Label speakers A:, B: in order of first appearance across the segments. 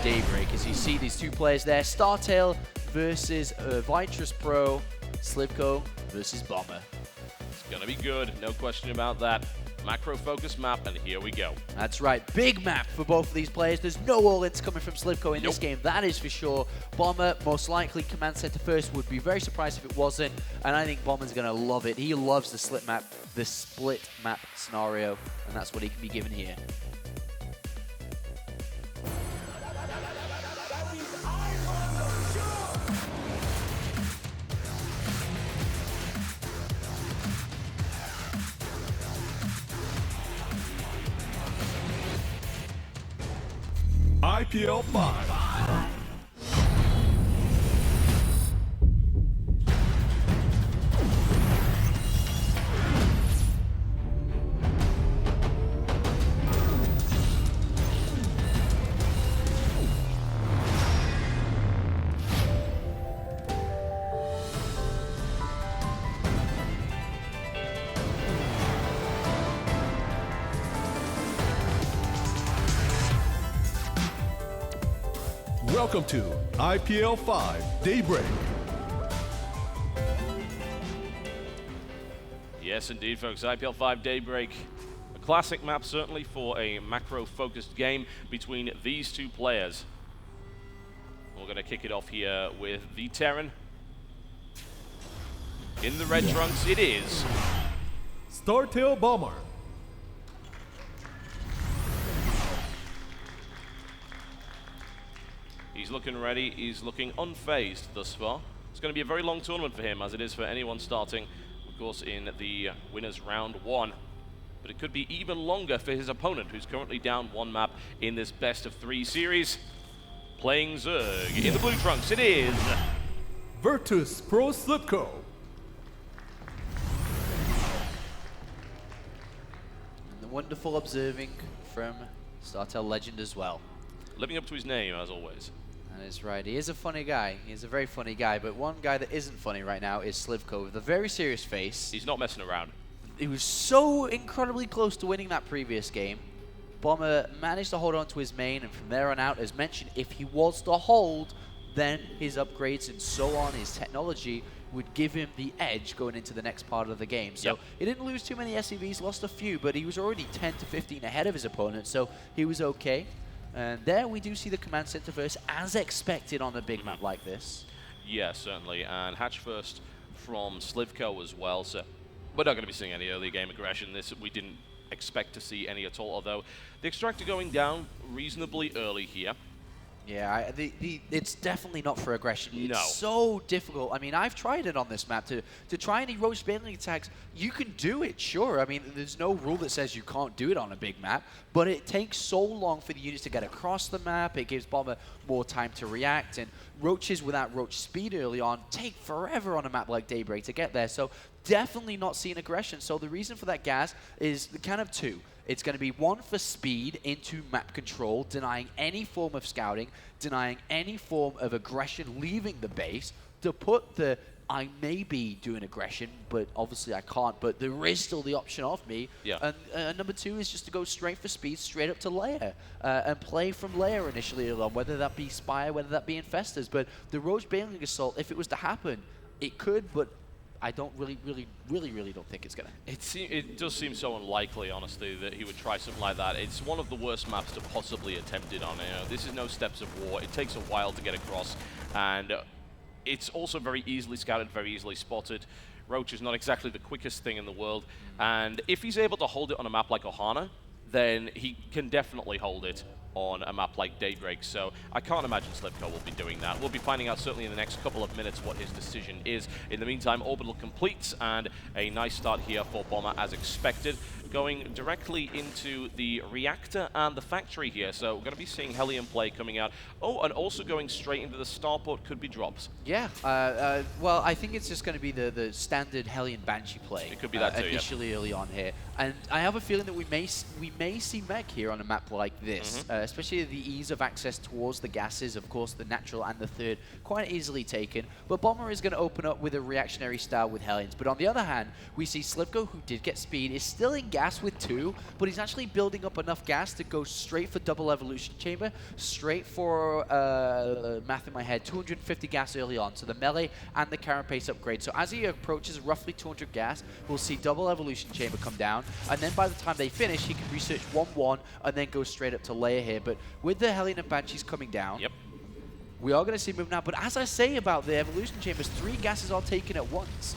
A: Daybreak. As you see these two players there, Startail versus Vitrus Pro, sLivko versus Bomber.
B: It's going to be good, no question about that. Macro focus map, and here we go.
A: That's right, big map for both of these players. There's no all-ins coming from sLivko in this game, that is for sure. Bomber, most likely command center first, would be very surprised if it wasn't, and I think Bomber's gonna love it. He loves the split map scenario, and that's what he can be given here.
C: IPL 5. Welcome to IPL 5 Daybreak.
B: Yes, indeed, folks. IPL 5 Daybreak. A classic map, certainly, for a macro-focused game between these two players. We're going to kick it off here with the Terran. In the red trunks, it is
C: Startail Bomber.
B: He's looking ready, he's looking unfazed thus far. It's going to be a very long tournament for him, as it is for anyone starting, of course, in the winners round 1. But it could be even longer for his opponent, who's currently down 1 map in this best-of-3 series. Playing Zerg. In the blue trunks, it is
C: Virtus Pro sLivko.
A: And the wonderful observing from Startail Legend as well.
B: living up to his name, as always.
A: That is right. He is a funny guy. He's a very funny guy. But one guy that isn't funny right now is sLivko with a very serious face.
B: He's not messing around.
A: He was so incredibly close to winning that previous game. Bomber managed to hold on to his main, and from there on out, as mentioned, if he was to hold, then his upgrades and so on, his technology, would give him the edge going into the next part of the game. So he didn't lose too many SCVs, lost a few, but he was already 10 to 15 ahead of his opponent, so he was okay. And there we do see the command center first, as expected on a big map like this.
B: Yeah, certainly. And hatch first from sLivko as well, so we're not going to be seeing any early game aggression. This we didn't expect to see any at all, although the extractor going down reasonably early here.
A: Yeah, it's definitely not for aggression.
B: No.
A: It's so difficult. I mean, I've tried it on this map to try any roach bailing attacks. You can do it, sure. I mean, there's no rule that says you can't do it on a big map, but it takes so long for the units to get across the map. It gives Bomber more time to react, and roaches without roach speed early on take forever on a map like Daybreak to get there. So definitely not seeing aggression. So the reason for that gas is kind of two. It's going to be one for speed into map control, denying any form of scouting, denying any form of aggression leaving the base, to put the I may be doing aggression, but obviously I can't, but there is still the option of me.
B: Yeah.
A: And number two is just to go straight for speed, straight up to layer, and play from layer initially alone, whether that be Spire, whether that be Infestors. But the Roach Bailing Assault, if it was to happen, it could, but I don't really don't think it's gonna.
B: It does seem so unlikely, honestly, that he would try something like that. It's one of the worst maps to possibly attempt it on. You know, this is no Steps of War. It takes a while to get across, and it's also very easily scouted, very easily spotted. Roach is not exactly the quickest thing in the world, and if he's able to hold it on a map like Ohana, then he can definitely hold it on a map like Daybreak, so I can't imagine sLivko will be doing that. We'll be finding out certainly in the next couple of minutes what his decision is. In the meantime, Orbital completes, and a nice start here for Bomber as expected, going directly into the reactor and the factory here, so we're going to be seeing Hellion play coming out. Oh, and also going straight into the starport could be drops.
A: Yeah, well, I think it's just going to be the standard Hellion Banshee play.
B: It could be that too,
A: initially early on here. And I have a feeling that we may see mech here on a map like this, especially the ease of access towards the gases, of course, the natural and the third, quite easily taken. But Bomber is going to open up with a reactionary style with Hellions. But on the other hand, we see sLivko, who did get speed, is still in gas with 2, but he's actually building up enough gas to go straight for double evolution chamber, straight for, math in my head, 250 gas early on. So the melee and the carapace upgrade. So as he approaches roughly 200 gas, we'll see double evolution chamber come down. And then by the time they finish, he can research 1-1 and then go straight up to layer here. But with the Hellion and Banshees coming down, we are going to see move now. But as I say about the evolution chambers, 3 gases are taken at once.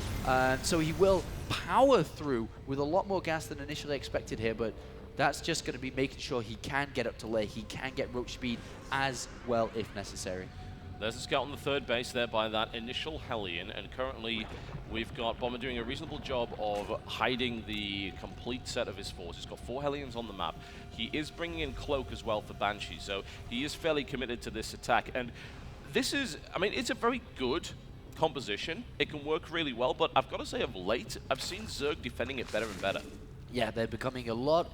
A: So he will power through with a lot more gas than initially expected here. But that's just going to be making sure he can get up to layer. He can get roach speed as well if necessary.
B: There's a scout on the third base there by that initial Hellion, and currently we've got Bomber doing a reasonable job of hiding the complete set of his force. He's got 4 Hellions on the map. He is bringing in Cloak as well for Banshee, so he is fairly committed to this attack. And this is, I mean, it's a very good composition. It can work really well, but I've got to say of late, I've seen Zerg defending it better and better. Yeah,
A: they're becoming a lot...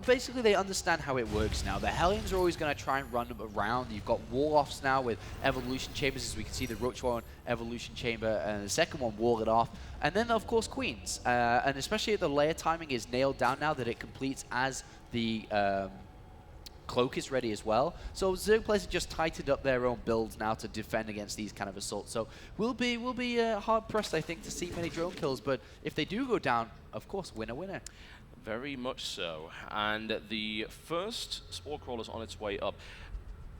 A: basically, they understand how it works now. The Hellions are always going to try and run around. You've got wall-offs now with evolution chambers, as we can see the Roach one evolution chamber, and the second one wall it off. And then, of course, Queens. And especially the layer timing is nailed down now that it completes as the Cloak is ready as well. So Zerg players have just tightened up their own builds now to defend against these kind of assaults. So we'll be hard-pressed, I think, to see many drone kills. But if they do go down, of course, winner.
B: Very much so. And the first Spore Crawler's on its way up.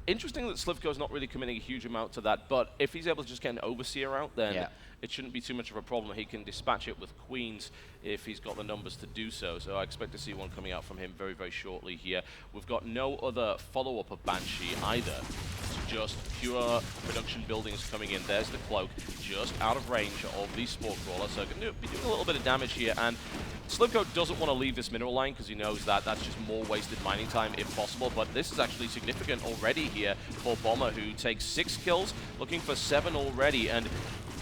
B: Interesting that sLivko's not really committing a huge amount to that, but if he's able to just get an Overseer out, then it shouldn't be too much of a problem. He can dispatch it with Queens if he's got the numbers to do so. So I expect to see one coming out from him very, very shortly here. We've got no other follow-up of Banshee either. It's just pure production buildings coming in. There's the Cloak, just out of range of the Spore Crawler. So going to be doing a little bit of damage here. And sLivko doesn't want to leave this mineral line because he knows that that's just more wasted mining time if possible. But this is actually significant already here for Bomber, who takes 6 kills, looking for 7 already. And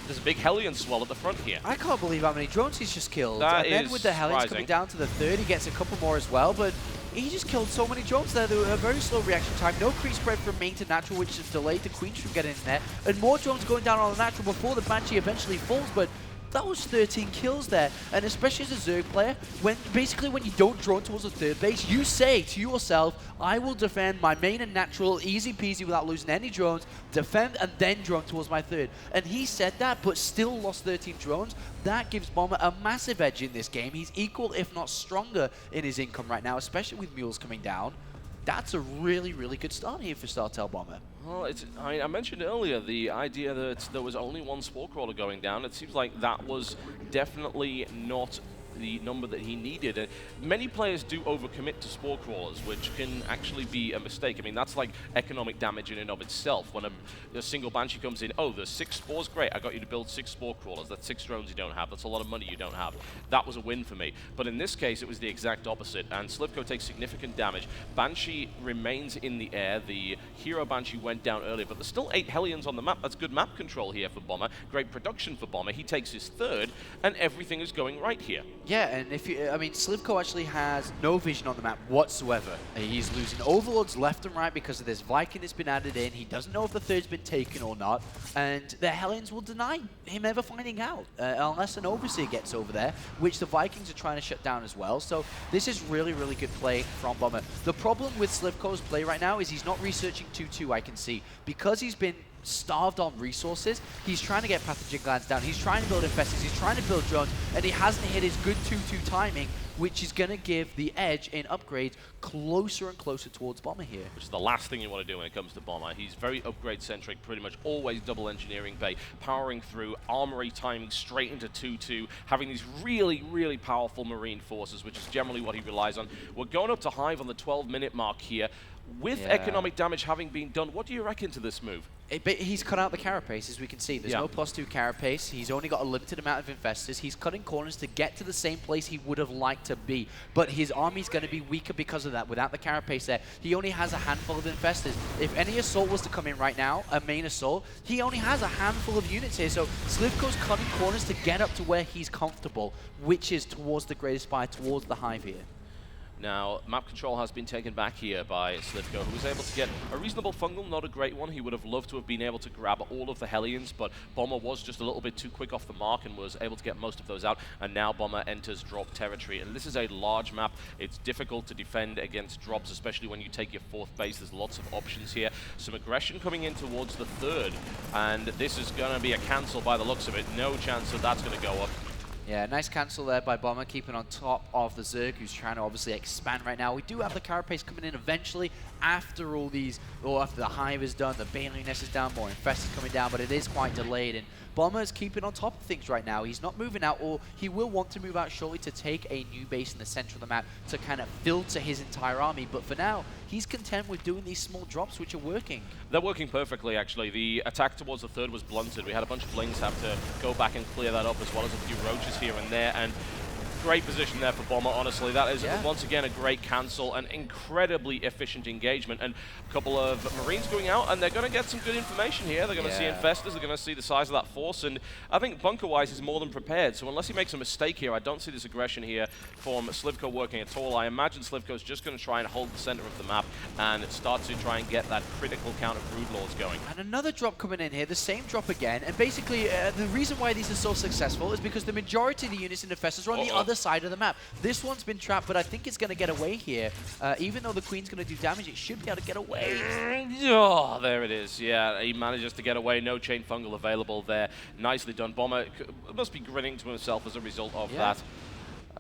B: there's a big Hellion swell at the front here.
A: I can't believe how many drones he's just killed.
B: That
A: and then with the Hellions coming down to the 3rd, he gets a couple more as well. But he just killed so many drones there. There were a very slow reaction time. No creep spread from main to natural, which has delayed the Queens from getting in there. And more drones going down on the natural before the Banshee eventually falls. But that was 13 kills there, and especially as a Zerg player, when you don't drone towards the 3rd base, you say to yourself, I will defend my main and natural, easy peasy without losing any drones, defend and then drone towards my 3rd. And he said that, but still lost 13 drones. That gives Bomber a massive edge in this game. He's equal, if not stronger, in his income right now, especially with mules coming down. That's a really, really good start here for StarTel Bomber.
B: Well, I mentioned earlier the idea that there was only one Spore Crawler going down. It seems like that was definitely not the number that he needed. Many players do overcommit to Spore Crawlers, which can actually be a mistake. I mean, that's like economic damage in and of itself. When a single Banshee comes in, oh, there's 6 Spores, great, I got you to build 6 Spore Crawlers. That's 6 drones you don't have. That's a lot of money you don't have. That was a win for me. But in this case, it was the exact opposite, and sLivko takes significant damage. Banshee remains in the air. The Hero Banshee went down earlier, but there's still 8 Hellions on the map. That's good map control here for Bomber. Great production for Bomber. He takes his 3rd, and everything is going right here.
A: Yeah, and I mean, sLivko actually has no vision on the map whatsoever. He's losing overlords left and right because of this Viking that's been added in. He doesn't know if the 3rd's been taken or not, and the Hellions will deny him ever finding out unless an Overseer gets over there, which the Vikings are trying to shut down as well. So this is really, really good play from Bomber. The problem with sLivko's play right now is he's not researching 2-2, I can see. Because he's been starved on resources, he's trying to get pathogen glands down, he's trying to build infestors, he's trying to build drones, and he hasn't hit his good 2-2 timing, which is going to give the edge in upgrades closer and closer towards Bomber here.
B: Which is the last thing you want to do when it comes to Bomber. He's very upgrade-centric, pretty much always double engineering bay, powering through, armory timing straight into 2-2, having these really, really powerful marine forces, which is generally what he relies on. We're going up to Hive on the 12-minute mark here. with economic damage having been done, what do you reckon to this move?
A: But he's cut out the carapace, as we can see. There's no +2 carapace. He's only got a limited amount of infestors. He's cutting corners to get to the same place he would have liked to be. But his army's going to be weaker because of that. Without the carapace there, he only has a handful of infestors. If any assault was to come in right now, a main assault, he only has a handful of units here. So sLivko's cutting corners to get up to where he's comfortable, which is towards the Great Spire, towards the hive here.
B: Now, map control has been taken back here by sLivko, who was able to get a reasonable fungal, not a great one. He would have loved to have been able to grab all of the Hellions, but Bomber was just a little bit too quick off the mark and was able to get most of those out, and now Bomber enters drop territory. And this is a large map. It's difficult to defend against drops, especially when you take your 4th base. There's lots of options here. Some aggression coming in towards the 3rd, and this is going to be a cancel by the looks of it. No chance that that's going to go up.
A: Yeah, nice cancel there by Bomber, keeping on top of the Zerg, who's trying to obviously expand right now. We do have the carapace coming in eventually after all these, or after the hive is done, the Baneling Nest is down, more infestors coming down, but it is quite delayed. And Bomber's keeping on top of things right now. He's not moving out, or he will want to move out shortly to take a new base in the center of the map to kind of filter his entire army. But for now, he's content with doing these small drops, which are working.
B: They're working perfectly, actually. The attack towards the 3rd was blunted. We had a bunch of Blings have to go back and clear that up, as well as a few Roaches here and there. And great position there for Bomber, honestly. That is, once again, a great cancel, an incredibly efficient engagement, and a couple of Marines going out, and they're going to get some good information here. They're going to see infestors, they're going to see the size of that force, and I think bunker-wise is more than prepared. So unless he makes a mistake here, I don't see this aggression here from sLivko working at all. I imagine sLivko's just going to try and hold the center of the map and start to try and get that critical count of Broodlords going.
A: And another drop coming in here, the same drop again, and basically the reason why these are so successful is because the majority of the units in infestors are on the other side of the map. This one's been trapped, but I think it's going to get away here. Even though the Queen's going to do damage, it should be able to get away.
B: Oh, there it is. Yeah, he manages to get away. No chain fungal available there. Nicely done. Bomber must be grinning to himself as a result of that.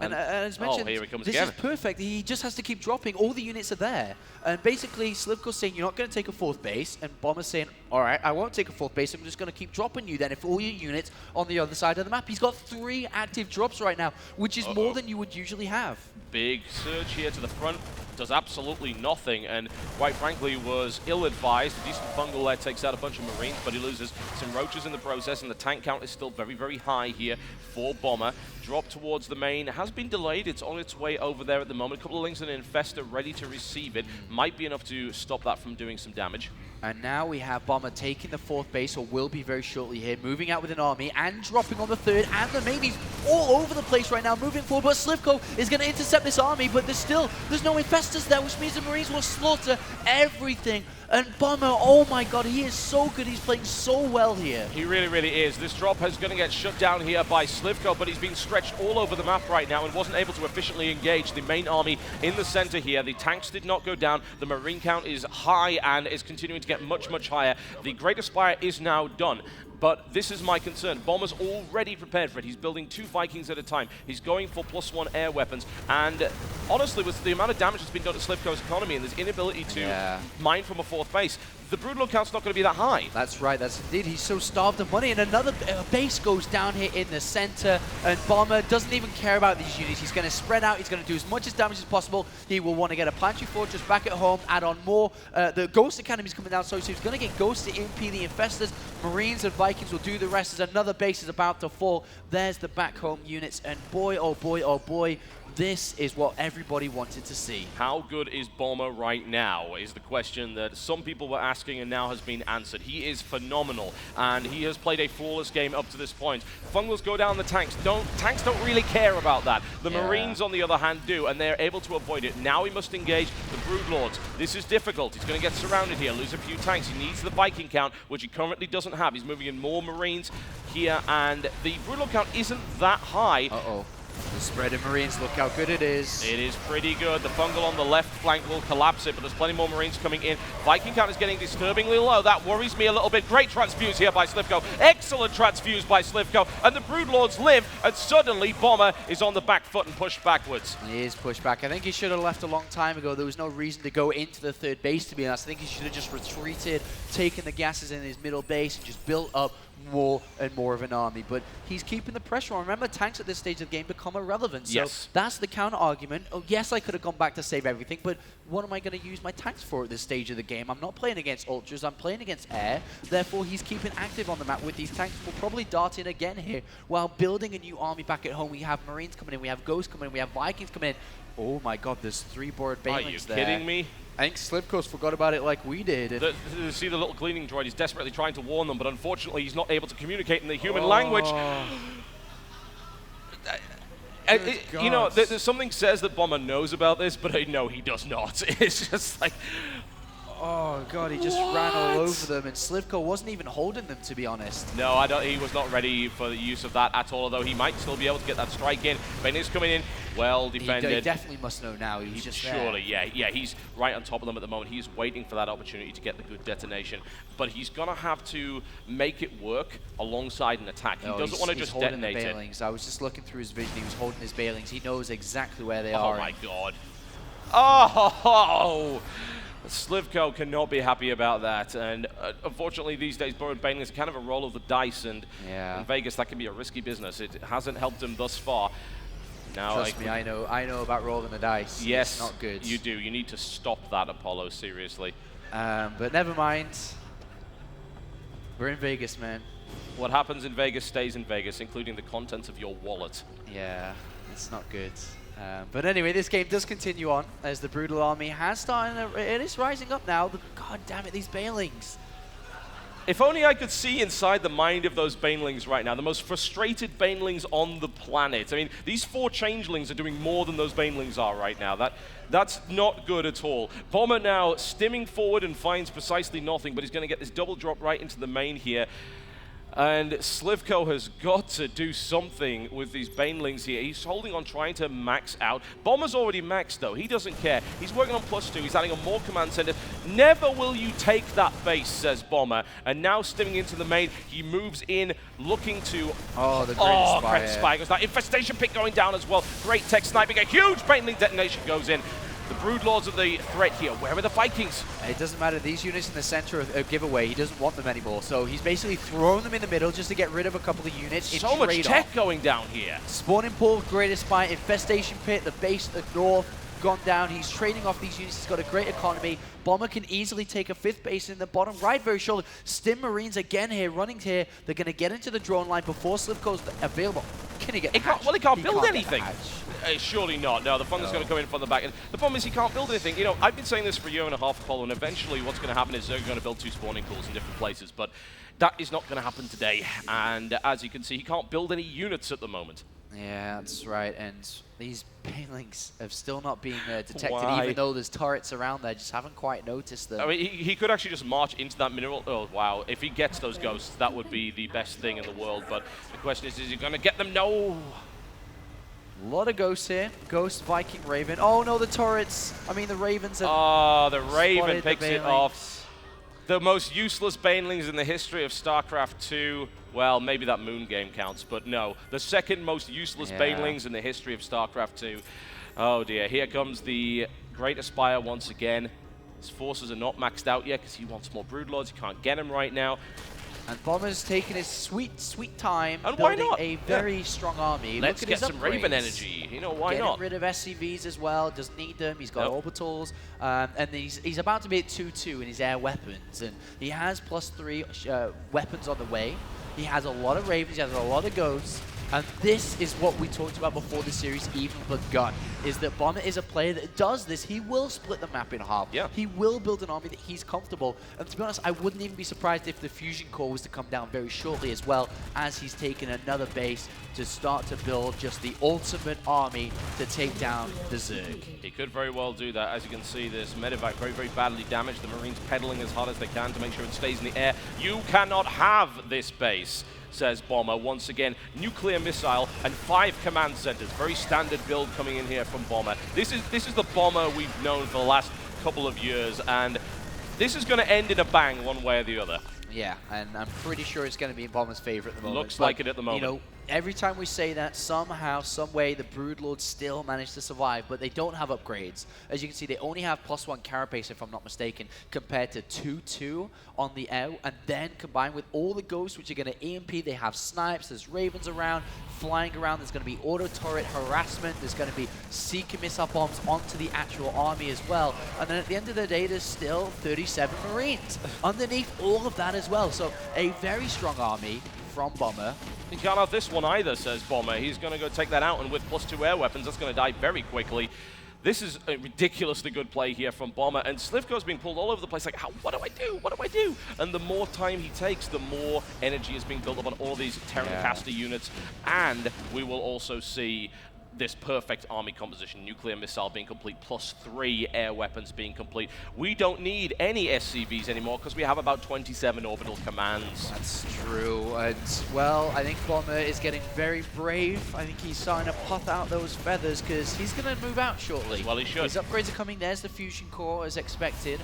A: And as mentioned,
B: here he comes
A: this
B: again.
A: is perfect. He just has to keep dropping. All the units are there. And basically, sLivko's saying, you're not going to take a 4th base. And Bomber's saying, all right, I won't take a 4th base. I'm just going to keep dropping you then if all your units on the other side of the map. He's got 3 active drops right now, which is more than you would usually have.
B: Big surge here to the front. Does absolutely nothing, and quite frankly was ill-advised. A decent fungal there takes out a bunch of Marines, but he loses some Roaches in the process, and the tank count is still very, very high here for Bomber. Drop towards the main has been delayed. It's on its way over there at the moment. A couple of Lings and an Infestor ready to receive it. Might be enough to stop that from doing some damage.
A: And now we have Bomber taking the 4th base, or will be very shortly here, moving out with an army and dropping on the 3rd and the main. He's all over the place right now, moving forward, but sLivko is going to intercept this army, but there's no infestors there, which means the Marines will slaughter everything. And Bomber, oh my god, he is so good. He's playing so well here.
B: He really, really is. This drop is going to get shut down here by sLivko, but he's been stretched all over the map right now and wasn't able to efficiently engage the main army in the center here. The tanks did not go down. The Marine count is high and is continuing to get much, much higher. The Great Spire is now done. But this is my concern. Bomber's already prepared for it. He's building 2 Vikings at a time. He's going for +1 air weapons. And honestly, with the amount of damage that's been done to sLivko's economy and his inability to mine from a 4th base, the Broodlord count's not going to be that high.
A: That's right, that's indeed. He's so starved of money. And another base goes down here in the center. And Bomber doesn't even care about these units. He's going to spread out. He's going to do as much as damage as possible. He will want to get a Planetary Fortress back at home, add on more. The Ghost Academy's coming down, so he's going to get Ghosts to impede the Infestors. Marines and Vikings will do the rest as another base is about to fall. There's the back home units. And boy, oh boy, oh boy, this is what everybody wanted to see.
B: How good is Bomber right now is the question that some people were asking and now has been answered. He is phenomenal, and he has played a flawless game up to this point. Fungals go down the tanks. Tanks don't really care about that. The Marines, on the other hand, do, and they're able to avoid it. Now he must engage the Broodlords. This is difficult. He's going to get surrounded here, lose a few tanks. He needs the Viking count, which he currently doesn't have. He's moving in more Marines here, and the Broodlord count isn't that high.
A: The spread of Marines, look how good it is.
B: It is pretty good. The fungal on the left flank will collapse it, but there's plenty more Marines coming in. Viking count is getting disturbingly low. That worries me a little bit. Great transfuse here by sLivko. Excellent transfuse by sLivko. And the Broodlords live, and suddenly Bomber is on the back foot and pushed backwards.
A: He is pushed back. I think he should have left a long time ago. There was no reason to go into the 3rd base, to be honest. I think he should have just retreated, taken the gases in his middle base, and just built up more and more of an army. But he's keeping the pressure on. Remember, tanks at this stage of the game become become irrelevant. So
B: Yes.
A: that's the counter argument. Oh, yes, I could have gone back to save everything, but what am I going to use my tanks for at this stage of the game? I'm not playing against Ultras, I'm playing against air. Therefore, he's keeping active on the map with these tanks. We'll probably dart in again here while building a new army back at home. We have Marines coming in, we have Ghosts coming in, we have Vikings coming in. Oh my god, there's 3 board
B: Are
A: Banelings
B: you
A: there.
B: kidding me?
A: I think sLivko's forgot about it like we did. And
B: See the little cleaning droid, he's desperately trying to warn them, but unfortunately he's not able to communicate in the human language. You know, there's something says that Bomber knows about this, but no, he does not. It's just like...
A: oh god, he just ran all over them, and sLivko wasn't even holding them, to be honest.
B: No, he was not ready for the use of that at all, although he might still be able to get that strike in. Baneling's coming in, well defended.
A: He definitely must know now, he was just
B: Surely,
A: there.
B: yeah, he's right on top of them at the moment. He's waiting for that opportunity to get the good detonation, but he's gonna have to make it work alongside an attack. He doesn't want to just detonate it.
A: Bailings. I was just looking through his vision, he was holding his Bailings. He knows exactly where they are.
B: Oh my god. Oh! sLivko cannot be happy about that, and unfortunately these days borrowed Baneling is kind of a roll of the dice, and in Vegas that can be a risky business. It hasn't helped him thus far. Now,
A: trust me, I know about rolling the dice.
B: Yes,
A: it's not good.
B: You do. You need to stop that, Apollo, seriously.
A: But never mind. We're in Vegas, man.
B: What happens in Vegas stays in Vegas, including the contents of your wallet.
A: Yeah, it's not good. But anyway, this game does continue on as the Brutal Army has started. It is rising up now. God damn it, these Banelings.
B: If only I could see inside the mind of those Banelings right now, the most frustrated Banelings on the planet. I mean, these 4 Changelings are doing more than those Banelings are right now. That's not good at all. Bomber now stimming forward and finds precisely nothing, but he's going to get this double drop right into the main here. And sLivko has got to do something with these Banelings here. He's holding on, trying to max out. Bomber's already maxed, though. He doesn't care. He's working on +2. He's adding on more command center. Never will you take that base, says Bomber. And now stimming into the main, he moves in, looking to...
A: Oh, the great
B: Great Spire goes down. Infestation Pit going down as well. Great tech sniping. A huge Baneling detonation goes in. The Broodlords are the threat here. Where are the Vikings?
A: It doesn't matter. These units in the center of a giveaway, he doesn't want them anymore. So he's basically throwing them in the middle just to get rid of a couple of units.
B: So much tech going down here.
A: Spawning Pool, Greatest Spire, Infestation Pit, the base at the north, gone down. He's trading off these units. He's got a great economy. Bomber can easily take a 5th base in the bottom right very shortly. Stim Marines again here, running here. They're going to get into the drone line before sLivko's available. Can he get the hatch?
B: Well, he can't build anything. Surely not. No, the Thunder's going to come in from the back. And the problem is he can't build anything. You know, I've been saying this for a year and a half, Apollo, and eventually what's going to happen is they're going to build 2 spawning pools in different places. But that is not going to happen today. And as you can see, he can't build any units at the moment.
A: Yeah, that's right. And these Banelings have still not been detected,
B: Why?
A: even though there's turrets around there. Just haven't quite noticed them.
B: I mean, he could actually just march into that mineral. Oh, wow. If he gets those ghosts, that would be the best thing in the world. But the question is he going to get them? No.
A: A lot of ghosts here. Ghost, Viking, Raven. Oh no, the turrets. I mean, the Ravens have
B: the Raven
A: spotted
B: picks
A: the
B: it
A: Banelings.
B: off. The most useless Banelings in the history of StarCraft 2. Well, maybe that Moon game counts, but no. The second most useless Banelings in the history of StarCraft 2. Oh dear, here comes the Great Aspire once again. His forces are not maxed out yet because he wants more Broodlords. He can't get them right now.
A: And Bomber's taking his sweet, sweet time
B: And why
A: building
B: not?
A: a very strong army.
B: Let's
A: Look at
B: get
A: his
B: some Raven
A: upgrades.
B: energy. You know, why
A: Getting
B: not?
A: rid of SCVs as well. Doesn't need them. He's got
B: Nope.
A: orbitals. And he's about to be at 2-2 in his air weapons. And he has +3 weapons on the way. He has a lot of Ravens. He has a lot of Ghosts. And this is what we talked about before the series even begun, is that Bomber is a player that does this. He will split the map in half.
B: Yeah.
A: He will build an army that he's comfortable. And to be honest, I wouldn't even be surprised if the Fusion Core was to come down very shortly as well, as he's taken another base to start to build just the ultimate army to take down the Zerg.
B: He could very well do that. As you can see, this medevac very, very badly damaged. The Marines pedaling as hard as they can to make sure it stays in the air. You cannot have this base, says Bomber. Once again, nuclear missile and 5 command centers. Very standard build coming in here from Bomber. This is the Bomber we've known for the last couple of years, and this is going to end in a bang one way or the other.
A: Yeah, and I'm pretty sure it's going to be in Bomber's favor at the moment.
B: Looks like it at the moment.
A: You know, every time we say that, somehow, some way, the Broodlords still manage to survive, but they don't have upgrades. As you can see, they only have +1 carapace, if I'm not mistaken, compared to 2-2 on the air, and then combined with all the ghosts, which are going to EMP, they have snipes, there's ravens around, flying around, there's going to be auto turret harassment, there's going to be Seeker missile bombs onto the actual army as well, and then at the end of the day, there's still 37 Marines underneath all of that as well. So a very strong army from Bomber.
B: He can't have this one either, says Bomber. He's going to go take that out, and with +2 air weapons, that's going to die very quickly. This is a ridiculously good play here from Bomber, and sLivko's being pulled all over the place, like, what do I do? What do I do? And the more time he takes, the more energy is being built up on all these Terran caster units, and we will also see this perfect army composition, nuclear missile being complete, +3 air weapons being complete. We don't need any SCVs anymore because we have about 27 orbital commands.
A: That's true. And, well, I think Bomber is getting very brave. I think he's starting to puff out those feathers because he's going to move out shortly.
B: Well, he should.
A: His upgrades are coming. There's the fusion core as expected.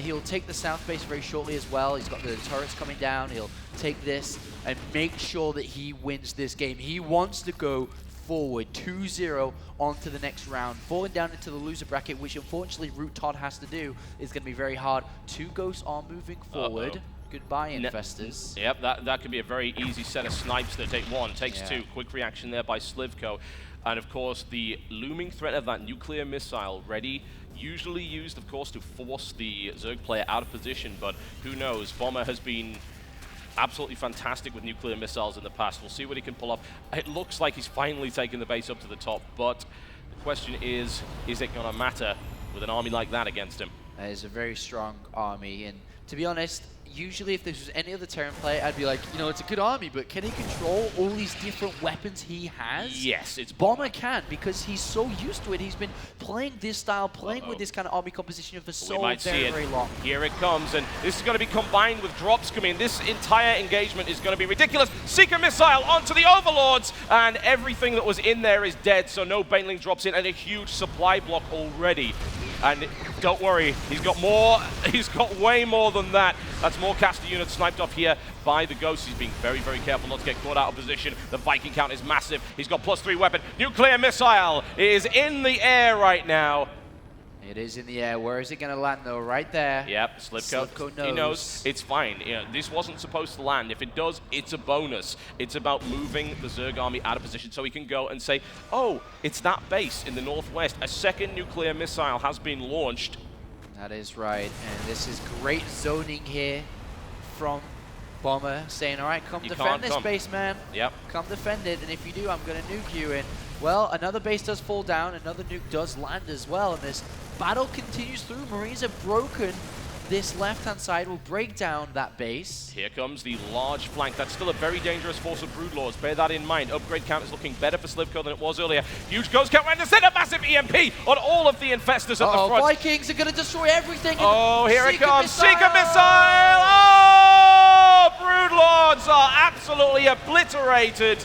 A: He'll take the south base very shortly as well. He's got the turrets coming down. He'll take this and make sure that he wins this game. He wants to go forward 2-0 onto the next round, falling down into the loser bracket, which unfortunately Root Todd has to do, is going to be very hard. 2 ghosts are moving forward. Goodbye, Infestors.
B: Yep, that could be a very easy set of snipes that take 1, takes 2. Quick reaction there by sLivko. And of course, the looming threat of that nuclear missile ready, usually used, of course, to force the Zerg player out of position, but who knows? Bomber has been absolutely fantastic with nuclear missiles in the past. We'll see what he can pull up. It looks like he's finally taken the base up to the top, but the question is it going to matter with an army like that against him?
A: That is a very strong army, and to be honest, usually if this was any other Terran player, I'd be like, you know, it's a good army, but can he control all these different weapons he has?
B: Yes, it's
A: Bomber can, because he's so used to it. He's been playing this style, playing with this kind of army composition for so very long.
B: Here it comes, and this is going to be combined with drops coming. This entire engagement is going to be ridiculous. Seeker missile onto the Overlords, and everything that was in there is dead, so no Baneling drops in, and a huge supply block already. And don't worry, he's got more, he's got way more than that. That's more caster units sniped off here by the Ghost. He's being very, very careful not to get caught out of position. The Viking count is massive. He's got +3 weapon. Nuclear missile is in the air right now.
A: It is in the air. Where is it going to land, though? Right there.
B: Yep, sLivko knows. He knows it's fine. You know, this wasn't supposed to land. If it does, it's a bonus. It's about moving the Zerg army out of position so he can go and say, oh, it's that base in the northwest. A second nuclear missile has been launched.
A: That is right. And this is great zoning here from Bomber, saying, all right, come defend this base, man.
B: Yep.
A: Come defend it, and if you do, I'm going to nuke you. And, well, another base does fall down, another nuke does land as well, and this battle continues through. Marines have broken this left-hand side, will break down that base.
B: Here comes the large flank. That's still a very dangerous force of Broodlords. Bear that in mind. Upgrade count is looking better for sLivko than it was earlier. Huge ghost count, and send a massive EMP on all of the Infestors at the front.
A: Vikings are going to destroy everything.
B: Oh, here it comes. Seeker missile! Oh, Broodlords are absolutely obliterated.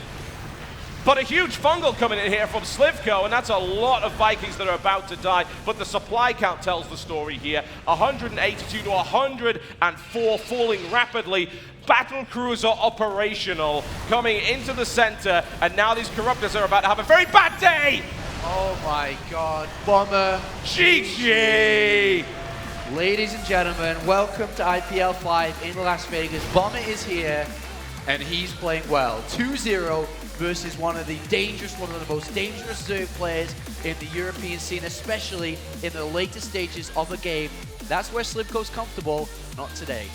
B: But a huge fungal coming in here from sLivko, and that's a lot of Vikings that are about to die. But the supply count tells the story here. 182 to 104 falling rapidly. Battle cruiser operational coming into the center, and now these Corruptors are about to have a very bad day.
A: Oh my God, Bomber.
B: GG!
A: Ladies and gentlemen, welcome to IPL 5 in Las Vegas. Bomber is here, and he's playing well. 2-0 versus one of the most dangerous Zerg players in the European scene, especially in the later stages of a game. That's where sLivko's comfortable, not today.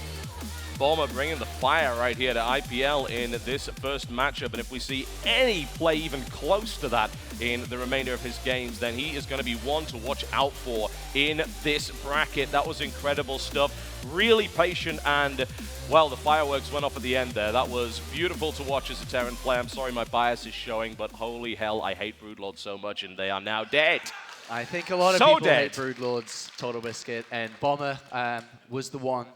B: Bomber bringing the fire right here to IPL in this first matchup, and if we see any play even close to that in the remainder of his games, then he is going to be one to watch out for in this bracket. That was incredible stuff. Really patient, and, well, the fireworks went off at the end there. That was beautiful to watch as a Terran player. I'm sorry my bias is showing, but holy hell, I hate Broodlords so much, and they are now dead.
A: I think a lot of people hate Broodlords, Total Biscuit, and Bomber was the one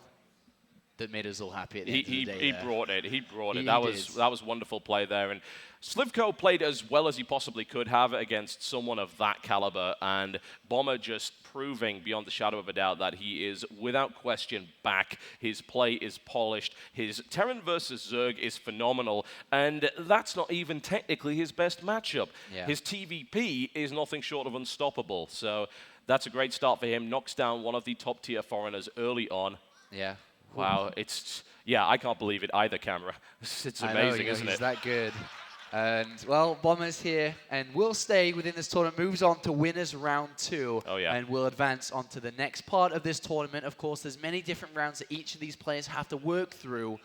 A: that made us all happy at the end of the day.
B: He brought it. He brought it.
A: He
B: That
A: did.
B: was wonderful play there. And sLivko played as well as he possibly could have against someone of that caliber, and Bomber just proving beyond the shadow of a doubt that he is, without question, back. His play is polished. His Terran versus Zerg is phenomenal, and that's not even technically his best matchup.
A: Yeah.
B: His TVP is nothing short of unstoppable. So that's a great start for him. Knocks down one of the top-tier foreigners early on.
A: Yeah.
B: Wow, yeah, I can't believe it either, camera. It's amazing, isn't
A: he's
B: it?
A: that good. And, well, Bomber's here and will stay within this tournament, moves on to winners round 2.
B: Oh, yeah.
A: And will advance on to the next part of this tournament. Of course, there's many different rounds that each of these players have to work through.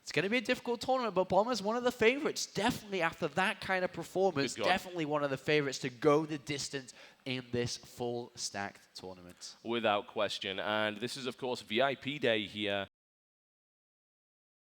A: It's going to be a difficult tournament, but Bomber's one of the favorites. Definitely after that kind of performance,
B: Good God.
A: definitely one of the favorites to go the distance in this full stacked tournament.
B: Without question. And this is, of course, VIP day here